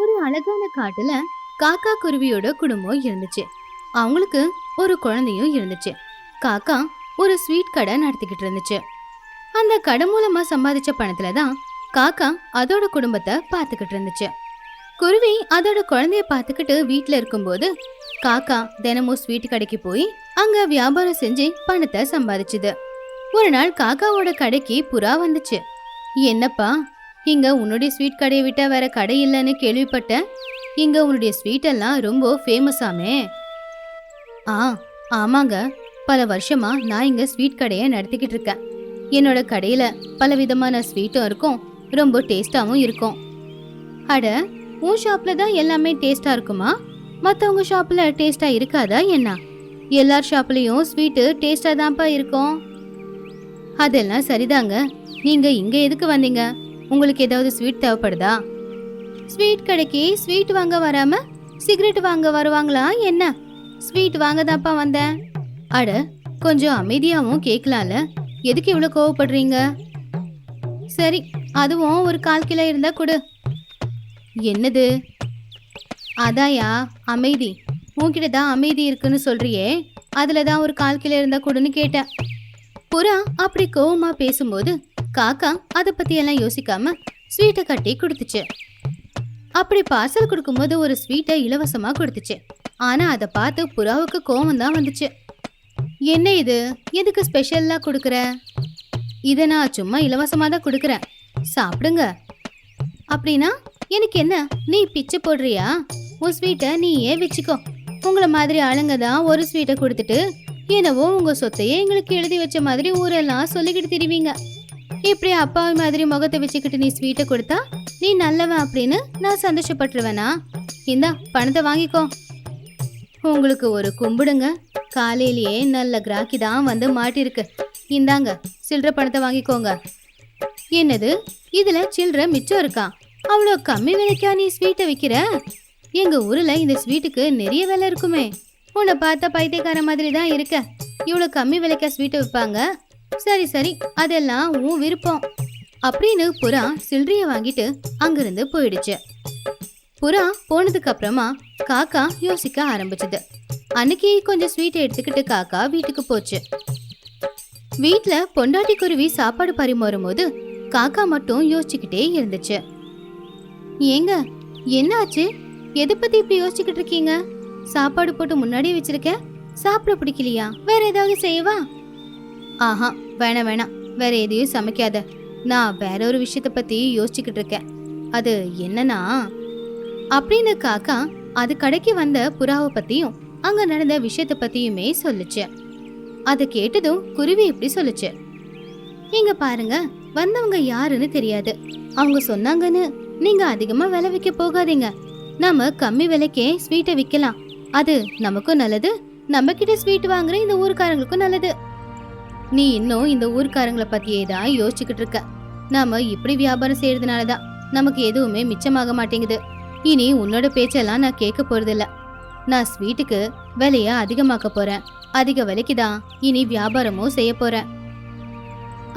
ஒரு அழகான காட்டுல காக்கா குருவியோட குடும்பம் இருந்துச்சு. அவங்களுக்கு ஒரு குழந்தையும் இருந்துச்சு. காக்கா ஒரு ஸ்வீட் கடை நடத்திக்கிட்டு இருந்துச்சு. அந்த கடை மூலமா சம்பாதிச்ச பணத்துல தான் காக்கா அதோட குடும்பத்தை பாத்துக்கிட்டு இருந்துச்சு. குருவி அதோட குழந்தைய பாத்துக்கிட்டு வீட்டுல இருக்கும்போது காக்கா தினமும் ஸ்வீட் கடைக்கு போய் அங்க வியாபாரம் செஞ்சு பணத்தை சம்பாதிச்சுது. ஒரு நாள் காக்காவோட கடைக்கு புறா வந்துச்சு. என்னப்பா, இங்க உன்னுடைய ஸ்வீட் கடையை விட்டா வேற கடை இல்லைன்னு கேள்விப்பட்டேன். இங்க உன்னுடைய ஸ்வீட் எல்லாம் ரொம்ப ஃபேமஸாமே. ஆ, ஆமாங்க. பல வருஷமா நான் இங்க ஸ்வீட் கடையை நடத்திக்கிட்டு இருக்கேன். என்னோட கடையில பல விதமான ஸ்வீட்டும் இருக்கும், ரொம்ப டேஸ்டாவும் இருக்கும். அட, உன் ஷாப்ல தான் எல்லாமே டேஸ்டா இருக்குமா? மத்தவங்க ஷாப்ல டேஸ்டா இருக்காதா என்ன? எல்லார் ஷாப்லயும் ஸ்வீட்டு டேஸ்டா தான்ப்பா இருக்கும். அதெல்லாம் சரிதாங்க. நீங்க இங்க எதுக்கு வந்தீங்க? உங்களுக்கு ஏதாவது ஸ்வீட் தேவைப்படுதா? ஸ்வீட் கடைக்கு ஸ்வீட் வாங்க வராம சிகரெட் வாங்க வருவாங்களா என்ன? ஸ்வீட் வாங்க தான்ப்பா வந்தேன். அட, கொஞ்சம் அமைதியாவும் கேட்கலாம்ல. எதுக்கு இவ்வளவு கோவப்படுறீங்க? சரி, அதுவும் ஒரு 1/4 கிலோ இருந்தா கொடு. என்னது? அதாயா அமைதி. உன்கிட்ட தான் அமைதி இருக்குன்னு சொல்றியே, அதுலதான் ஒரு 1/4 கிலோ இருந்தா கொடுன்னு கேட்டேன். புறா அப்படி கோவமா பேசும்போது காக்கா அதை பத்தி எல்லாம் யோசிக்காம ஸ்வீட்டை கட்டி கொடுத்துச்சு. அப்படி பார்சல் கொடுக்கும்போது ஒரு ஸ்வீட்டை இலவசமா கொடுத்துச்சு. ஆனா அதை பார்த்து புறாவுக்கு கோவம் தான் வந்துச்சு. என்ன இது, எதுக்கு ஸ்பெஷல்லா கொடுக்குற? இதை நான் சும்மா இலவசமா தான் கொடுக்குறேன், சாப்பிடுங்க. அப்படின்னா எனக்கு என்ன, நீ பிச்சை போடுறியா? உன் ஸ்வீட்டை நீயே வச்சுக்கோ. உங்களை மாதிரி ஆளுங்க தான் ஒரு ஸ்வீட்டை கொடுத்துட்டு என்னவோ உங்க சொத்தையே எங்களுக்கு எழுதி வச்ச மாதிரி ஊரெல்லாம் சொல்லிக்கிட்டு திரிவீங்க. இப்படி அப்பாவி மாதிரி முகத்தை வச்சுக்கிட்டு நீ ஸ்வீட்டை கொடுத்தா நீ நல்லவன் அப்படின்னு நான் சந்தோஷப்பட்டுருவேனா? இந்தா பணத்தை வாங்கிக்கோ. உங்களுக்கு ஒரு கும்பிடுங்க. காலையிலேயே நல்ல கிராக்கி தான் வந்து மாட்டிருக்கு. இந்தாங்க, சில்லற பணத்தை வாங்கிக்கோங்க. என்னது, இதுல சில்லற மிச்சம் இருக்கா? அவ்வளோ கம்மி விலைக்கா நீ ஸ்வீட்டை விற்கிற? எங்க ஊர்ல இந்த ஸ்வீட்டுக்கு நிறைய விலை இருக்குமே. உன்னை பார்த்தா பைத்தியக்கார மாதிரி தான் இருக்க. இவ்வளோ கம்மி விலைக்கா ஸ்வீட்டை விற்பாங்க? சரி சரி, அதெல்லாம் உன் விருப்பம் அப்படின்னு புறா சில்லறைய வாங்கிட்டு அங்கிருந்து போயிடுச்சு. புறா போனதுக்கு அப்புறமா காக்கா யோசிக்க ஆரம்பிச்சது. அன்னைக்கு கொஞ்சம் ஸ்வீட்டை எடுத்துக்கிட்டு காக்கா வீட்டுக்கு போச்சு. வீட்டுல பொண்டாட்டி குருவி சாப்பாடு பரிமாறும் போது காக்கா மட்டும் யோசிச்சுக்கிட்டே இருந்துச்சு. ஏங்க, என்னாச்சு? எதை பத்தி இப்படி யோசிச்சுக்கிட்டு இருக்கீங்க? சாப்பாடு போட்டு முன்னாடியே வச்சிருக்க, சாப்பிட பிடிக்கலையா? வேற ஏதாவது செய்யவா? ஆஹா, வேணாம் வேணாம், வேற எதையும் சமைக்காத. நான் வேற ஒரு விஷயத்த பத்தி யோசிச்சுக்கிட்டு இருக்கேன். அது என்னன்னா அப்படின்னு காக்கா அது கடைக்கு வந்த புறாவை பத்தியும் அங்க நடந்த விஷயத்த பத்தியுமே சொல்லுச்சு. அதை கேட்டதும் குருவி இப்படி சொல்லுச்சு. இங்க பாருங்க, வந்தவங்க யாருன்னு தெரியாது. அவங்க சொன்னாங்கன்னு நீங்க அதிகமா விலை விற்க போகாதீங்க. நாம கம்மி விலைக்கே ஸ்வீட்டை விற்கலாம். அது நமக்கும் நல்லது, நம்ம கிட்ட ஸ்வீட் வாங்குற இந்த ஊர்க்காரங்களுக்கும் நல்லது. நீ இன்னும் இந்த ஊர்க்காரங்களை பத்தியே தான் யோசிச்சுக்கிட்டு இருக்க. நாம இப்படி வியாபாரம் செய்யறதுனாலதான் நமக்கு எதுவுமே மிச்சமாக மாட்டேங்குது. இனி உன்னோட பேச்செல்லாம் நான் கேட்க போறதில்ல. நான் ஸ்வீட்டுக்கு விலைய அதிகமாக்க போறேன். அதிக விலைக்கு தான் இனி வியாபாரமும் செய்ய போறேன்.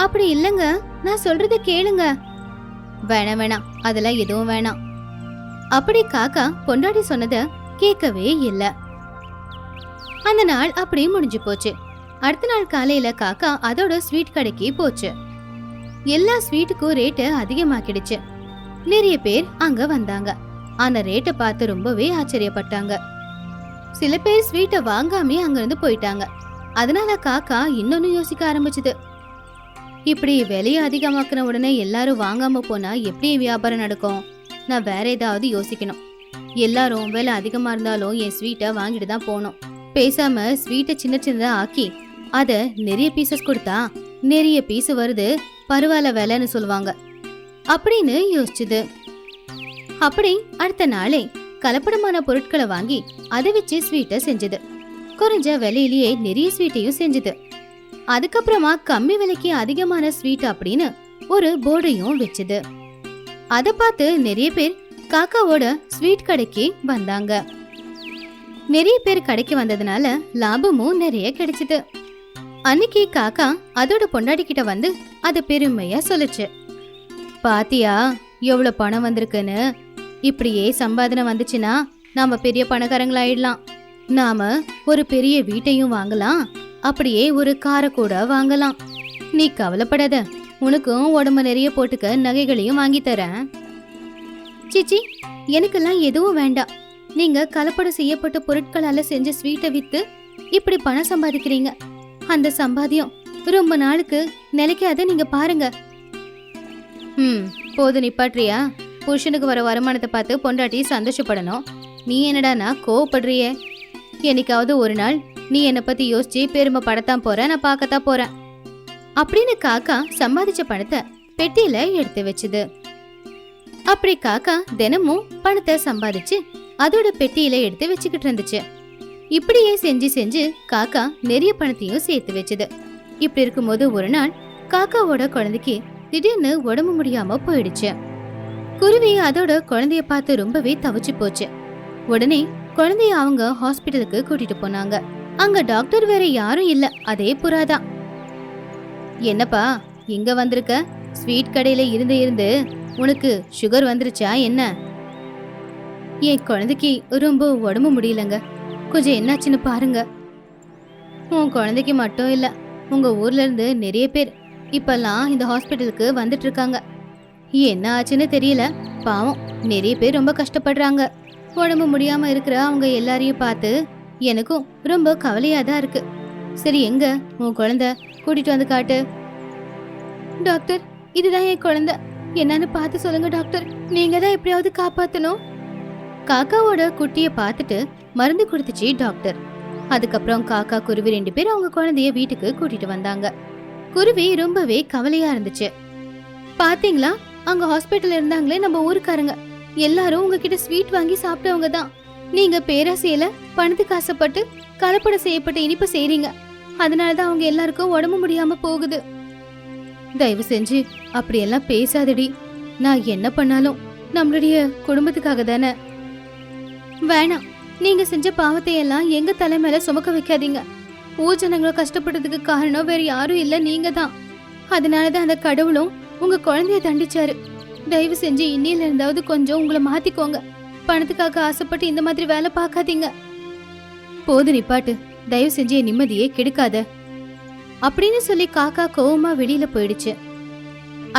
அப்படி இல்லங்க, நான் சொல்றத கேளுங்க. வேணாம் வேணாம், அதெல்லாம் எதுவும் வேணாம். அப்படி காக்கா பொண்டாட்டி சொன்னத கேட்கவே இல்ல. அந்த நாள் அப்படியே முடிஞ்சு போச்சு. அடுத்த நாள் காலையில காக்கா அதோட ஸ்வீட் கடைக்கு போச்சு. எல்லா ஸ்வீட்டுக்கும் ரேட்டு அதிகமாக்கிடுச்சு. நிறைய பேர் அங்க வந்தாங்க. ஆனா ரேட்டை பார்த்து ரொம்பவே ஆச்சரியப்பட்டாங்க. சில பேர் ஸ்வீட்டை வாங்காமே அங்கிருந்து போயிட்டாங்க. அதனால காக்கா இன்னொன்னு யோசிக்க ஆரம்பிச்சுது. இப்படி விலையை அதிகமாக்குன உடனே எல்லாரும் வாங்காம போனா எப்படி வியாபாரம் நடக்கும்? நான் வேற ஏதாவது யோசிக்கணும். எல்லாரும் விலை அதிகமா இருந்தாலும் என் ஸ்வீட்டை வாங்கிட்டு தான் போகணும். பேசாம ஸ்வீட்டை சின்ன சின்னதா ஆக்கி அத நிறைய பீசஸ் கொடுத்தா நிறைய பீஸ் வருது, பரவாயில்ல விலைன்னு சொல்லுவாங்க அப்படின்னு யோசிச்சுது. அப்படி அடுத்த நாளே கலப்படமான பொருட்களை வாங்கி அதை வச்சு ஸ்வீட்டை செஞ்சது. குறைஞ்ச விலையிலேயே நிறைய ஸ்வீட்டையும் செஞ்சது. அதுக்கப்புறமா கம்மி விலைக்கு அதிகமான ஸ்வீட் அப்படின்னு ஒரு போர்டையும் வச்சுது. அதை பார்த்து நிறைய பேர் காக்காவோட ஸ்வீட் கடைக்கு வந்தாங்க. நிறைய பேர் கடைக்கு வந்ததுனால லாபமும் நிறைய கிடைச்சது. அன்னைக்கு காக்கா அதோட பொண்டாட்டி கிட்ட வந்து அதை பெருமையா சொல்லுச்சு. பாத்தியா எவ்வளவு பணம் வந்திருக்குன்னு? இப்படியே சம்பாதனை வந்துச்சுன்னா நாம பெரிய பணக்காரங்களாயிடலாம். நாம ஒரு பெரிய வீட்டையும் வாங்கலாம், அப்படியே ஒரு காரை கூட வாங்கலாம். நீ கவலைப்படாத, உனக்கும் உடம்பு நிறைய போட்டுக்க நகைகளையும் வாங்கி தரேன். சிச்சி, எனக்கெல்லாம் எதுவும் வேண்டாம். நீங்க கலப்படம் செய்யப்பட்ட பொருட்களால செஞ்ச ஸ்வீட்டை வித்து இப்படி பணம் சம்பாதிக்கிறீங்க. அந்த சம்பாத்தியம் ரொம்ப நாளுக்கு நிலைக்காத, நீங்க பாருங்க. போது நிப்பாட்றியா? புருஷனுக்கு வர வருமானத்தை பார்த்து பொண்டாட்டி சந்தோஷப்படணும். நீ என்னடானா கோவப்படுறியே? என்னைக்காவது ஒரு நாள் நீ என்னை பத்தி யோசிச்சு பெருமை படத்தான் போற, நான் பார்க்கத்தான் போறேன் அப்படின்னு காக்கா சம்பாதிச்ச பணத்தை பெட்டியில எடுத்து வச்சுது. அப்படி காக்கா தினமும் பணத்தை சம்பாதிச்சு அதோட பெட்டியில எடுத்து வச்சுக்கிட்டு இருந்துச்சு. இப்படியே செஞ்சு செஞ்சு காக்கா நிறைய பணத்தையும் சேர்த்து வச்சுது. இப்படி இருக்கும்போது ஒரு நாள் காக்காவோட குழந்தைக்கு திடீர்னு உடம்பு முடியாம போயிடுச்சு. குருவி அதோட குழந்தைய பார்த்து ரொம்பவே தவிச்சு போச்சு. உடனே குழந்தைய அவங்க ஹாஸ்பிட்டலுக்கு கூட்டிட்டு போனாங்க. அங்க டாக்டர் வேற யாரும் இல்ல, அதே புறாதான். என்னப்பா இங்க வந்திருக்க? ஸ்வீட் கடையில இருந்து இருந்து உனக்கு சுகர் வந்துருச்சா என்ன? என் குழந்தைக்கு ரொம்ப உடம்பு முடியலங்க, கொஞ்சம் என்னாச்சுன்னு பாருங்க. உன் குழந்தைக்கு மட்டும் இல்ல, உங்க ஊர்ல இருந்து நிறைய பேர் இப்பெல்லாம் இந்த ஹாஸ்பிட்டலுக்கு வந்துட்டு இருக்காங்க. என்ன ஆச்சுன்னு தெரியல, பாவம் நிறைய பேர் ரொம்ப கஷ்டப்படுறாங்க. உடம்பு முடியாம இருக்கிற அவங்க எல்லாரையும் பார்த்து எனக்கும் ரொம்ப கவலையா தான் இருக்கு. சரி, எங்க உன் குழந்தை? கூட்டிட்டு வந்து காட்டு. டாக்டர், இதுதான் என் குழந்தை, என்னன்னு பார்த்து சொல்லுங்க டாக்டர், நீங்க தான் எப்படியாவது காப்பாத்தணும். காக்காவோட குட்டிய பார்த்துட்டு மருந்து கொடுத்துச்சு டாக்டர். அதுக்கப்புறம் காக்கா குருவி 2 பேர் அவங்க குழந்தைய வீட்டுக்கு கூட்டிட்டு வந்தாங்க. குருவி ரொம்பவே கவலையா இருந்துச்சு. பாத்தீங்களா, அங்க ஹாஸ்பிட்டல் இருந்தாங்களே நம்ம ஊருக்காரங்க, எல்லாரும் உங்ககிட்ட ஸ்வீட் வாங்கி சாப்பிட்டவங்க தான். நீங்க பேராசையில பணத்துக்கு ஆசைப்பட்டு கலப்படம் செய்யப்பட்ட இனிப்பு செய்றீங்க, அதனாலதான் அவங்க எல்லாருக்கும் உடம்பு முடியாம போகுது. தயவு செஞ்சு அப்படியெல்லாம் பேசாதடி. நான் என்ன பண்ணாலும் நம்மளுடைய குடும்பத்துக்காக தானே. வேணாம், நீங்க செஞ்ச பாவத்தை எல்லாம் எங்க தலைமையில சுமக்க வைக்காதீங்க. ஊர் ஜனங்களை கஷ்டப்பட்டதுக்கு காரணம் வேற யாரும் இல்ல, நீங்க தான். அதனாலதான் அந்த கடவுளும் உங்க குழந்தைய தண்டிச்சாரு. தயவு செஞ்சு இன்னில இருந்தாவது கொஞ்சம் உங்களை மாத்திக்கோங்க. பணத்துக்காக ஆசைப்பட்டு இந்த மாதிரி வேலை பார்க்காதீங்க. போது நிப்பாட்டு, தயவு செஞ்சு என் நிம்மதியே கெடுக்காத அப்படின்னு சொல்லி காக்கா கோவமா வெளியில போயிடுச்சு.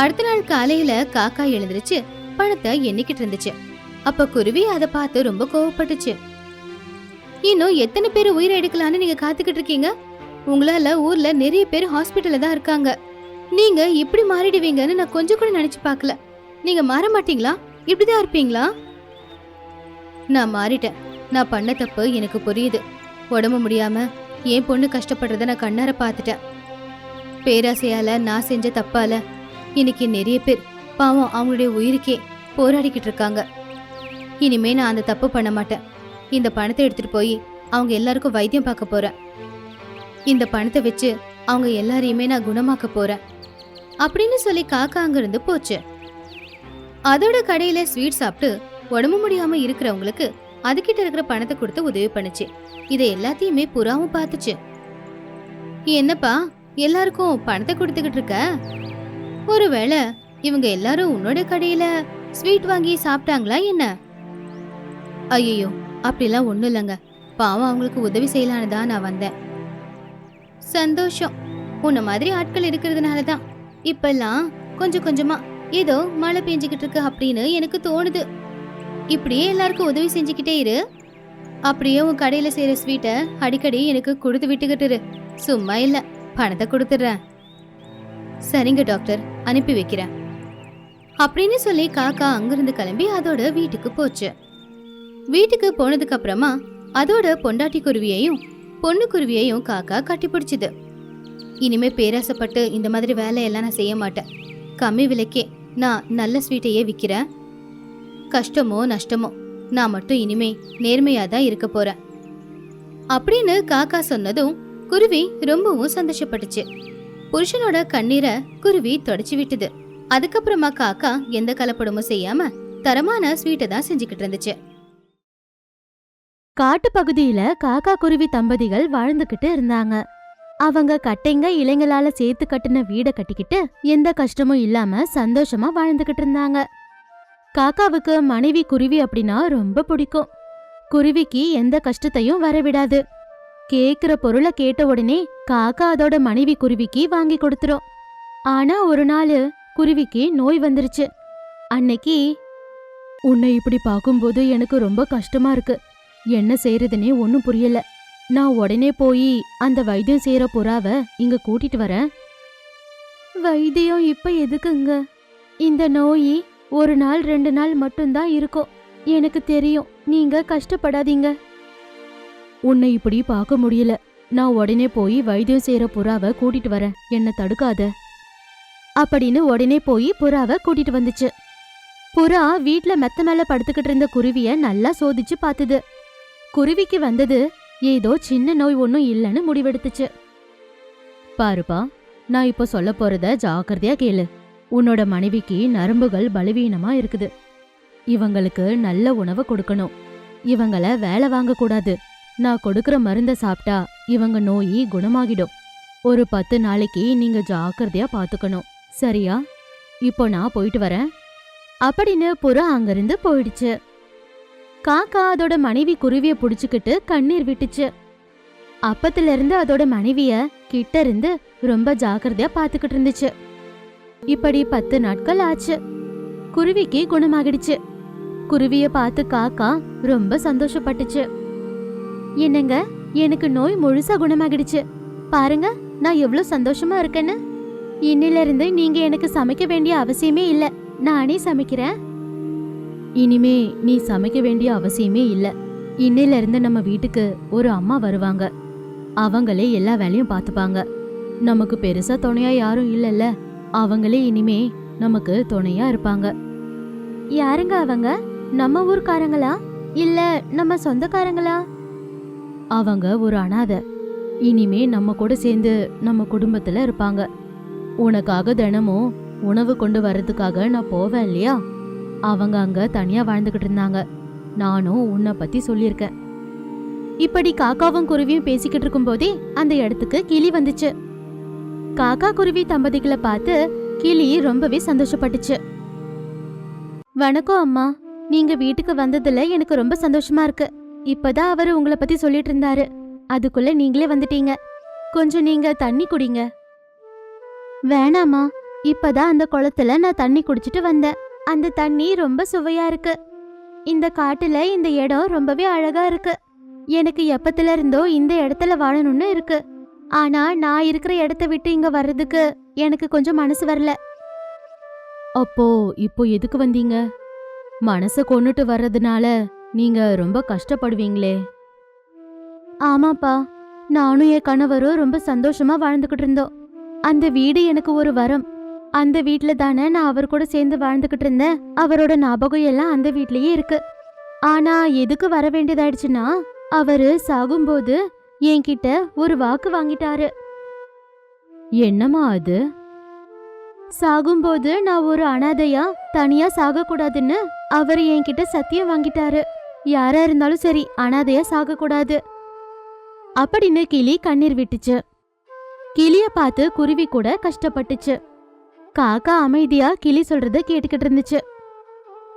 அடுத்த நாள் காலையில காக்கா எழுந்திருச்சு பணத்தை எண்ணிக்கிட்டு இருந்துச்சு. அப்ப குருவி அதை பார்த்து ரொம்ப கோவப்பட்டுச்சு. இன்னும் எத்தனை பேர் உயிரை எடுக்கலான்னு நீங்க காத்துக்கிட்டு இருக்கீங்க? உங்களால ஊர்ல நிறைய பேர் ஹாஸ்பிட்டல்ல தான் இருக்காங்க. நீங்க இப்படி மாறிடுவீங்கன்னு நான் கொஞ்சம் கூட நினைச்சு பார்க்கல. நீங்க மாற மாட்டீங்களா? இப்படிதான் இருப்பீங்களா? நான் மாறிட்டேன். நான் பண்ண தப்பு எனக்கு புரியுது. உடம்பு முடியாம என் பொண்ணு கஷ்டப்படுறத நான் கண்ணார பார்த்துட்டேன். பேராசையால நான் செஞ்ச தப்பால இன்னைக்கு நிறைய பேர் பாவம் அவங்களுடைய உயிருக்கே போராடிக்கிட்டு இருக்காங்க. இனிமே நான் அந்த தப்பு பண்ண மாட்டேன். இந்த பணத்தை எடுத்துட்டு போய் அவங்க எல்லாருக்கும் வைத்தியம் பார்க்க போறேன். இந்த பணத்தை வச்சு அவங்க எல்லாரையுமே நான் குணமாக்க போறேன் அப்படின்னு சொல்லி காக்கா அங்கிருந்து போச்சு. அதோட கடையில ஸ்வீட் சாப்பிட்டு உடம்பு முடியாம இருக்கிறவங்களுக்கு அதுகிட்ட இருக்கிற பணத்தை கொடுத்து உதவி பண்ணுச்சு. இதை எல்லாத்தையுமே புறாவும் பார்த்துச்சு. என்னப்பா எல்லாருக்கும் பணத்தை கொடுத்துக்கிட்டு இருக்க? ஒருவேளை இவங்க எல்லாரும் உன்னோட கடையில ஸ்வீட் வாங்கி சாப்பிட்டாங்களா என்ன? ஐயோ, அப்படிலாம் ஒண்ணும் இல்லைங்க. பாவம் அவங்களுக்கு உதவி செய்யலான்னு தான் நான் வந்தேன். சந்தோஷம். உன்ன மாதிரி ஆட்கள் இருக்கிறதுனால தான் இப்பெல்லாம் கொஞ்சம் கொஞ்சமா ஏதோ மழை பெஞ்சுக்கிட்டு இருக்கு அப்படின்னு எனக்கு தோணுது. இப்படியே எல்லாருக்கும் உதவி செஞ்சுக்கிட்டே இரு. அப்படியே உன் கடையில செய்யற ஸ்வீட்டை அடிக்கடி எனக்கு கொடுத்து விட்டுக்கிட்டு இரு. சும்மா இல்ல, பணத்தை கொடுத்துடுறேன். சரிங்க டாக்டர், அனுப்பி வைக்கிறேன் அப்படின்னு சொல்லி காக்கா அங்கிருந்து கிளம்பி அதோட வீட்டுக்கு போச்சு. வீட்டுக்கு போனதுக்கு அப்புறமா அதோட பொண்டாட்டி குருவியையும் பொண்ணு குருவியையும் காக்கா கட்டி பிடிச்சுது. இனிமே பேராசப்பட்டு இந்த மாதிரி வேலையெல்லாம் நான் செய்ய மாட்டேன். கம்மி விலைக்கே நான் நல்ல ஸ்வீட்டையே விற்கிறேன். கஷ்டமோ நஷ்டமோ நான் மட்டும் இனிமே நேர்மையா தான் இருக்க போறேன் அப்படின்னு காக்கா சொன்னதும் குருவி ரொம்பவும் சந்தோஷப்பட்டுச்சு. புருஷனோட கண்ணீரை குருவி தொடச்சு விட்டுது. அதுக்கப்புறமா காக்கா எந்த கலப்படமும் செய்யாம தரமான ஸ்வீட்டை தான் செஞ்சுக்கிட்டு இருந்துச்சு. காட்டு பகுதியில காக்கா குருவி தம்பதிகள் வாழ்ந்துகிட்டு இருந்தாங்க. அவங்க கட்டைங்க இலைங்களால சேர்த்து கட்டின வீட கட்டிக்கிட்டு எந்த கஷ்டமும் இல்லாம சந்தோஷமா வாழ்ந்துகிட்டு இருந்தாங்க. காக்காவுக்கு மனைவி குருவி அப்படின்னா ரொம்ப பிடிக்கும். குருவிக்கு எந்த கஷ்டத்தையும் வரவிடாது. கேக்குற பொருளை கேட்ட உடனே காக்கா அதோட மனைவி குருவிக்கு வாங்கி கொடுத்துரும். ஆனா ஒரு நாள் குருவிக்கு நோய் வந்துருச்சு. அன்னைக்கு, உன்னை இப்படி பார்க்கும்போது எனக்கு ரொம்ப கஷ்டமா இருக்கு. என்ன செய்யறதுனே ஒன்னும் புரியல. நான் உடனே போய் அந்த வைத்தியம் செய்யற புறாவை இங்க கூட்டிட்டு வரேன். வைத்தியம் இப்ப எதுக்குங்க? இந்த நோய் 1 நாள் 2 நாள் மட்டும்தான் இருக்கும். எனக்கு தெரியும், நீங்க கஷ்டப்படாதீங்க. உன்னை இப்படி பார்க்க முடியல. நான் உடனே போய் வைத்தியம் செய்யற புறாவை கூட்டிட்டு வரேன். என்ன தடுக்காத அப்படின்னு உடனே போய் புறாவை கூட்டிட்டு வந்துச்சு. புறா வீட்ல மெத்த மேல படுத்துக்கிட்டு இருந்த குருவிய நல்லா சோதிச்சு பார்த்துது. குருவிக்கு வந்தது ஏதோ சின்ன நோய் ஒன்னும் இல்லைன்னு முடிவெடுத்துச்சு. பாருப்பா, நான் இப்ப சொல்ல போறத ஜாக்கிரதையா கேளு. உன்னோட மனைவிக்கு நரம்புகள் பலவீனமா இருக்குது. இவங்களுக்கு நல்ல உணவு கொடுக்கணும். இவங்கள வேலை வாங்க கூடாது. நான் கொடுக்கற மருந்த சாப்பிட்டா இவங்க நோய் குணமாகிடும். ஒரு 10 நாளைக்கு நீங்க ஜாக்கிரதையா பாத்துக்கணும், சரியா? இப்போ நான் போயிட்டு வரேன் அப்படின்னு புறா அங்கிருந்து போயிடுச்சு. காக்கா அதோட மனைவி குருவிய புடிச்சுக்கிட்டு கண்ணீர் விட்டுச்சு. அப்பத்துல இருந்து அதோட மனைவிய கிட்ட இருந்து ரொம்ப ஜாக்கிரதையா பாத்துக்கிட்டு இருந்துச்சு. இப்படி 10 நாட்கள் ஆச்சு. குருவிக்கு குணமாகிடுச்சு. குருவிய பார்த்து காக்கா ரொம்ப சந்தோஷப்பட்டுச்சு. என்னங்க, எனக்கு நோய் முழுசா குணமாகிடுச்சு. பாருங்க, நான் எவ்வளவு சந்தோஷமா இருக்கேன்னு. இன்னில இருந்து நீங்க எனக்கு சமைக்க வேண்டிய அவசியமே இல்ல. நானே சமைக்கிறேன். இனிமே நீ சமைக்க வேண்டிய அவசியமே இல்ல. இன்னில இருந்து நம்ம வீட்டுக்கு ஒரு அம்மா வருவாங்க. அவங்களே எல்லா வேலையும் பார்த்துப்பாங்க. நமக்கு பெருசா துணையா யாரும் இல்லல்ல. அவங்களே இனிமே நமக்கு துணையா இருப்பாங்க. யாருங்க அவங்க? நம்ம ஊர்க்காரங்களா இல்ல நம்ம சொந்தக்காரங்களா? அவங்க ஒரு அனாதை. இனிமே நம்ம கூட சேர்ந்து நம்ம குடும்பத்துல இருப்பாங்க. உனக்காக தினமும் உணவு கொண்டு வர்றதுக்காக நான் போவேன் இல்லையா? அவங்க அங்க தனியா வாழ்ந்துகிட்டு இருந்தாங்க. நானும் உன்னை பத்தி சொல்லியிருக்கேன். இப்படி காக்காவும் குருவியும் பேசிக்கிட்டு இருக்கும் போதே அந்த இடத்துக்கு கிளி வந்துச்சு. காக்கா குருவி தம்பதிகளை பார்த்து கிளி ரொம்பவே சந்தோஷப்பட்டுச்சு. வணக்கம் அம்மா, நீங்க வீட்டுக்கு வந்ததுல எனக்கு ரொம்ப சந்தோஷமா இருக்கு. இப்பதான் அவரு உங்களை பத்தி சொல்லிட்டு இருந்தாரு. அதுக்குள்ள நீங்களே வந்துட்டீங்க. கொஞ்சம் நீங்க தண்ணி குடிங்க. வேணாமா, இப்பதான் அந்த குளத்துல நான் தண்ணி குடிச்சிட்டு வந்தேன். அந்த தண்ணி ரொம்ப சுவையா இருக்கு. இந்த காட்டுல இந்த இடம் ரொம்பவே அழகா இருக்கு. எனக்கு எப்பத்துல இருந்தோ இந்த இடத்துல வாழணும்னு இருக்கு. ஆனா நான் இருக்கிற இடத்த விட்டு இங்க வர்றதுக்கு எனக்கு கொஞ்சம் மனசு வரல. அப்போ இப்போ எதுக்கு வந்தீங்க? மனச கொன்னுட்டு வர்றதுனால நீங்க ரொம்ப கஷ்டப்படுவீங்களே. ஆமாப்பா, நானும் என் கணவரும் ரொம்ப சந்தோஷமா வாழ்ந்துகிட்டு இருந்தோம். அந்த வீடு எனக்கு ஒரு வரம். அந்த வீட்ல தானே நான் அவர் கூட சேர்ந்து வாழ்ந்துகிட்டு இருந்தேன். அவரோட ஞாபகம் எல்லாம் அந்த வீட்லயே இருக்கு. ஆனா எதுக்கு வர வேண்டியதாயிடுச்சுன்னா, அவரு சாகும்போது என்கிட்ட ஒரு வாக்கு வாங்கிட்டாரு. என்னம்மா அது? சாகும்போது நான் ஒரு அனாதையா தனியா சாக கூடாதுன்னு அவரு என்கிட்ட சத்தியம் வாங்கிட்டாரு. யாரா இருந்தாலும் சரி, அனாதையா சாக கூடாது அப்படின்னு கிளி கண்ணீர் விட்டுச்சு. கிளிய பார்த்து குருவி கூட கஷ்டப்பட்டுச்சு. காக்கா அமைதியா கிளி சொல்றத கேட்டுக்கிட்டு இருந்துச்சு.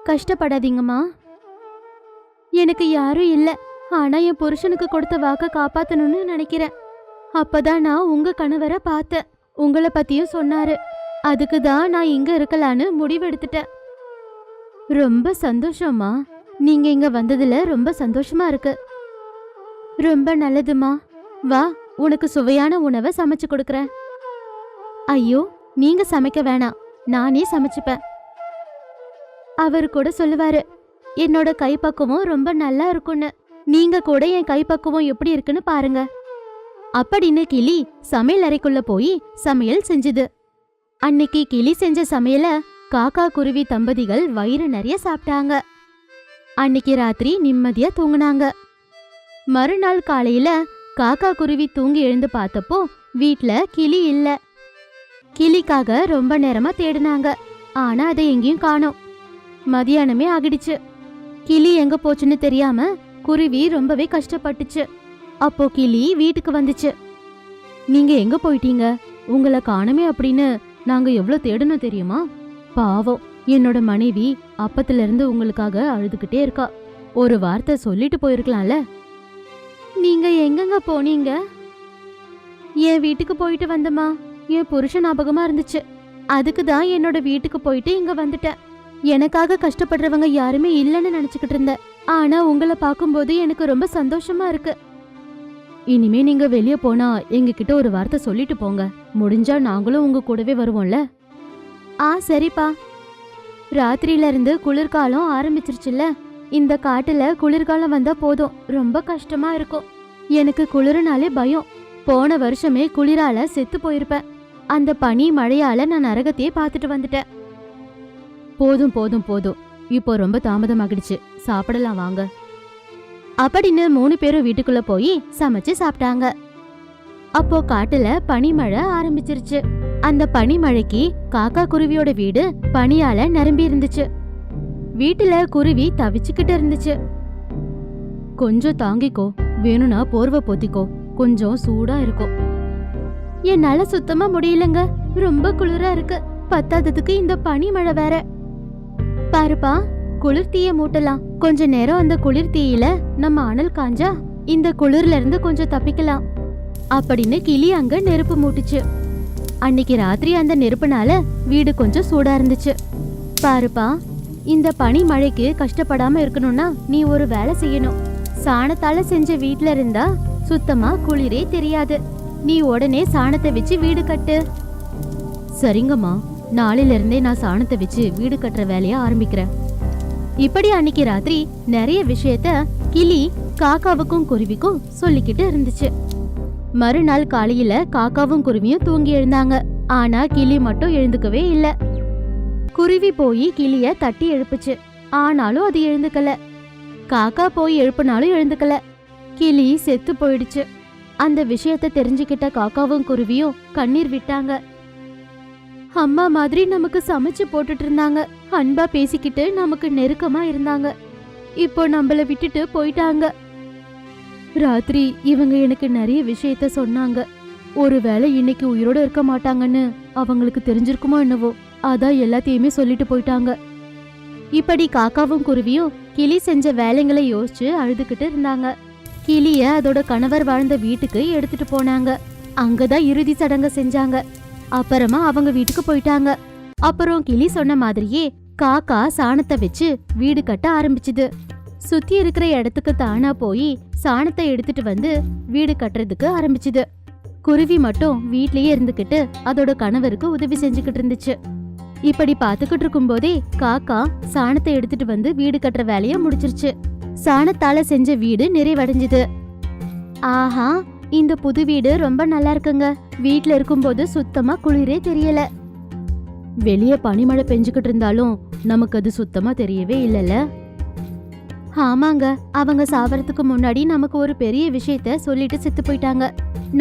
கஷ்டப்படாதீங்கம்மா, எனக்கு யாரும் இல்ல. ஆனா என் புருஷனுக்கு கொடுத்த வாக்க காப்பாத்தணும்னு நினைக்கிறேன். அப்பதான் நான் உங்க கணவரை பார்த்தேன். உங்களை பத்தியும் சொன்னாரு. அதுக்குதான் நான் இங்க இருக்கலான்னு முடிவெடுத்துட்டேன். ரொம்ப சந்தோஷமா. நீங்க இங்க வந்ததுல ரொம்ப சந்தோஷமா இருக்கு. ரொம்ப நல்லதுமா. வா, உனக்கு சுவையான உணவை சமைச்சு கொடுக்கறேன். ஐயோ, நீங்க சமைக்க வேணாம், நானே சமைச்சுப்பேன். அவரு கூட சொல்லுவாரு, என்னோட கைப்பக்குவம் ரொம்ப நல்லா இருக்கும்னு. நீங்க கூட என் கைப்பக்குவம் எப்படி இருக்குன்னு பாருங்க அப்படின்னு கிளி சமையல் அறைக்குள்ள போய் சமையல் செஞ்சுது. அன்னைக்கு கிளி செஞ்ச சமையல காக்கா குருவி தம்பதிகள் வயிறு நிறைய சாப்பிட்டாங்க. அன்னைக்கு ராத்திரி நிம்மதியா தூங்குனாங்க. மறுநாள் காலையில காக்கா குருவி தூங்கி எழுந்து பார்த்தப்போ வீட்ல கிளி இல்ல. கிளிக்காக ரொம்ப நேரமா தேடினாங்க. ஆனா அதை எங்கேயும் காணோம். மதியானமே ஆகிடுச்சு. கிளி எங்க போச்சுன்னு தெரியாம குருவி ரொம்பவே கஷ்டப்பட்டுச்சு. அப்போ கிளி வீட்டுக்கு வந்துச்சு. நீங்க எங்க போயிட்டீங்க? உங்களை காணுமே அப்படின்னு நாங்க எவ்வளவு தேடணும் தெரியுமா? பாவம், என்னோட மனைவி அப்பத்துல இருந்து உங்களுக்காக அழுதுகிட்டே இருக்கா. ஒரு வார்த்தை சொல்லிட்டு போயிருக்கலாம்ல. நீங்க எங்கங்க போனீங்க? என் வீட்டுக்கு போயிட்டு வந்தமா. என் புருஷன் ஞாபகமா இருந்துச்சு. அதுக்கு தான் என்னோட வீட்டுக்கு போயிட்டு இங்க வந்துட்டேன். எனக்காக கஷ்டப்படுறவங்க யாருமே இல்லைன்னு நினைச்சுக்கிட்டு இருந்தேன். ஆனா உங்களை பார்க்கும்போது எனக்கு ரொம்ப சந்தோஷமா இருக்கு. இனிமே நீங்க வெளியே போனா எங்க கிட்ட ஒரு வார்த்தை சொல்லிட்டு போங்க. முடிஞ்சா நாங்களும் உங்க கூடவே வருவோம்ல. சரிப்பா. ராத்திரியில இருந்து குளிர்காலம் ஆரம்பிச்சிருச்சுல்ல. இந்த காட்டுல குளிர்காலம் வந்தா போதும், ரொம்ப கஷ்டமா இருக்கும். எனக்கு குளிர்னாலே பயம். போன வருஷமே குளிரால செத்து போயிருப்பேன். அந்த பனி மழையால நான் நரகத்தையே பார்த்துட்டு வந்துட்டேன். போதும் போதும் போதும், இப்போ ரொம்ப தாமதமாகிடுச்சு, சாப்பிடலாம் வாங்க அப்படின்னு 3 பேரும் வீட்டுக்குள்ள போய் சமைச்சு சாப்பிட்டாங்க. அப்போ காட்டுல பனிமழை ஆரம்பிச்சிருச்சு. அந்த பனிமழைக்கு காக்கா குருவியோட வீடு பனியால நிரம்பி இருந்துச்சு. வீட்டுல குருவி தவிச்சுக்கிட்டு இருந்துச்சு. கொஞ்சம் தாங்கிக்கோ, வேணும்னா போர்வை போத்திக்கோ, கொஞ்சம் சூடா இருக்கும். என்னால சுத்தமா முடியலங்க, ரொம்ப குளிரா இருக்கு. பத்தாததுக்கு இந்த பனிமழை வேற. பாருப்பா, குளிர் தீய மூட்டலாம். கொஞ்ச நேரம் அந்த குளிர் தீயில நம்ம அனல் காஞ்சா இந்த குளிர்ல இருந்து கொஞ்சம் தப்பிக்கலாம் அப்படின்னு கிளி அங்க நெருப்பு மூட்டுச்சு. அன்னைக்கு ராத்திரி அந்த நெருப்புனால வீடு கொஞ்சம் சூடா இருந்துச்சு. பாருப்பா, இந்த பனி மழைக்கு கஷ்டப்படாம இருக்கணும்னா நீ ஒரு வேலை செய்யணும். சாணத்தால செஞ்ச வீட்ல இருந்தா சுத்தமா குளிரே தெரியாது. நீ உடனே சாணத்தை வச்சு வீடு கட்டு. சரிங்கம்மா, நாளையில இருந்தே நான் சாணத்தை வச்சு வீடு கட்டுற வேலைய ஆரம்பிக்கிறேன். இப்படி அன்னைக்கு ராத்திரி நிறைய விஷயத்த கிளி காக்காவுக்கும் குருவிக்கும் சொல்லிக்கிட்டு இருந்துச்சு. மறுநாள் காலையில காக்காவும் குருவியும் தூங்கி எழுந்தாங்க. ஆனா கிளி மட்டும் எழுந்துக்கவே இல்ல. குருவி போய் கிளிய தட்டி எழுப்புச்சு. ஆனாலும் அது எழுந்துக்கல. காக்கா போய் எழுப்புனாலும் எழுந்துக்கல. கிளி செத்து போயிடுச்சு. அந்த விஷயத்த தெரிஞ்சுக்கிட்ட காக்காவும் குருவியும் கண்ணீர் விட்டாங்க. அம்மா மாதிரி நமக்கு சமைச்சு போட்டுட்டு இருந்தாங்க. அன்பா பேசிக்கிட்டு நமக்கு நெருக்கமா இருந்தாங்க. இப்போ நம்மள விட்டுட்டு போயிட்டாங்க. ராத்திரி இவங்க எனக்கு நிறைய விஷயத்த சொன்னாங்க. ஒருவேளை இன்னைக்கு உயிரோட இருக்க மாட்டாங்கன்னு அவங்களுக்கு தெரிஞ்சிருக்குமோ என்னவோ, அதான் எல்லாத்தையுமே சொல்லிட்டு போயிட்டாங்க. இப்படி காக்காவும் குருவியும் கிளி செஞ்ச வேலைங்களை யோசிச்சு அழுதுகிட்டு இருந்தாங்க. கிளிய அதோட கணவர் வாழ்ந்த வீட்டுக்கு எடுத்துட்டு போனாங்க. அங்கதான் இறுதி சடங்கு செஞ்சாங்க. அப்புறமா அவங்க வீட்டுக்கு போயிட்டாங்க. அப்புறம் கிளி சொன்ன மாதிரியே காக்கா சாணத்தை வச்சு வீடு கட்ட ஆரம்பிச்சுது. சுத்தி இருக்கிற இடத்துக்கு தானா போய் சாணத்தை எடுத்துட்டு வந்து வீடு கட்டுறதுக்கு ஆரம்பிச்சுது. குருவி மட்டும் வீட்லயே இருந்துகிட்டு அதோட கணவருக்கு உதவி செஞ்சுக்கிட்டு இருந்துச்சு. இப்படி பாத்துக்கிட்டு இருக்கும் போதே காக்கா சாணத்தை எடுத்துட்டு வந்து வீடு கட்டுற வேலைய முடிச்சிருச்சு. சாணத்தால செஞ்ச வீடு நிறைவடைஞ்சது. ஆஹா, இந்த புது வீடு ரொம்ப நல்லா இருக்குங்க. வீட்ல இருக்கும்போது சுத்தமா குளிரே தெரியல. வெளிய பனிமழை பெஞ்சுக்கிட்டு இருந்தாலும் நமக்கு அது சுத்தமா தெரியவே இல்லல. ஆமாங்க, அவங்க சாவறதுக்கு முன்னாடி நமக்கு ஒரு பெரிய விஷயத்த சொல்லிட்டு செத்து போயிட்டாங்க.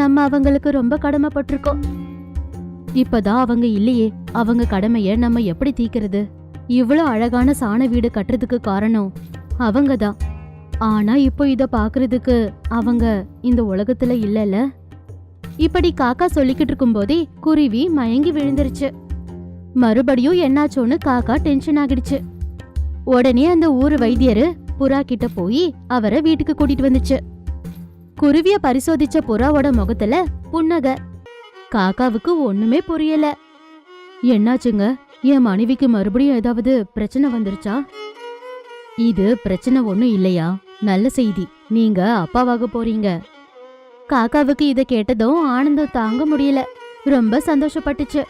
நம்ம அவங்களுக்கு ரொம்ப கடமைப்பட்டிருக்கோம். இப்பதான் அவங்க இல்லையே, அவங்க கடமைய நம்ம எப்படி தீக்கிறது? இவ்வளவு அழகான சாண வீடு கட்டுறதுக்கு காரணம் அவங்கதான். ஆனா இப்போ இத பாக்குறதுக்கு அவங்க இந்த உலகத்துல இல்லல. இப்படி காக்கா சொல்லிக்கிட்டு இருக்கும் போதே குருவி மயங்கி விழுந்துருச்சு. மறுபடியும் என்னாச்சோன்னு காக்கா டென்ஷன் ஆகிடுச்சு. உடனே அந்த ஊரு வைத்தியரு புறா கிட்ட போய் அவரை வீட்டுக்கு கூட்டிட்டு வந்துச்சு. குருவிய பரிசோதிச்ச புறாவோட முகத்துல புன்னகை. காக்காவுக்கு ஒண்ணுமே புரியல. என்னாச்சுங்க, என் மனைவிக்கு மறுபடியும் ஏதாவது பிரச்சனை வந்துருச்சா? இது பிரச்சனை ஒண்ணும் இல்லையா, நல்ல செய்தி, நீங்க அப்பாவாக போறீங்க. காக்காவுக்கு இத கேட்டதும் ஆனந்தம் தாங்க முடியல. ரொம்ப சந்தோஷப்பட்டுச்சு.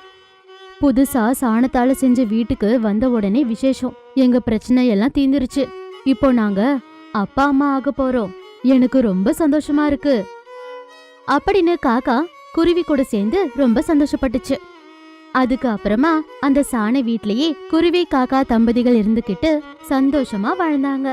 புதுசா சாணத்தால செஞ்ச வீட்டுக்கு வந்த உடனே விசேஷம். எங்க பிரச்சனை எல்லாம் தீந்துருச்சு. இப்போ நாங்க அப்பா அம்மா ஆக போறோம். எனக்கு ரொம்ப சந்தோஷமா இருக்கு அப்படின்னு காக்கா குருவி கூட சேர்ந்து ரொம்ப சந்தோஷப்பட்டுச்சு. அதுக்கு அப்புறமா அந்த சாண வீட்லயே குருவி காக்கா தம்பதிகள் இருந்துகிட்டு சந்தோஷமா வாழ்ந்தாங்க.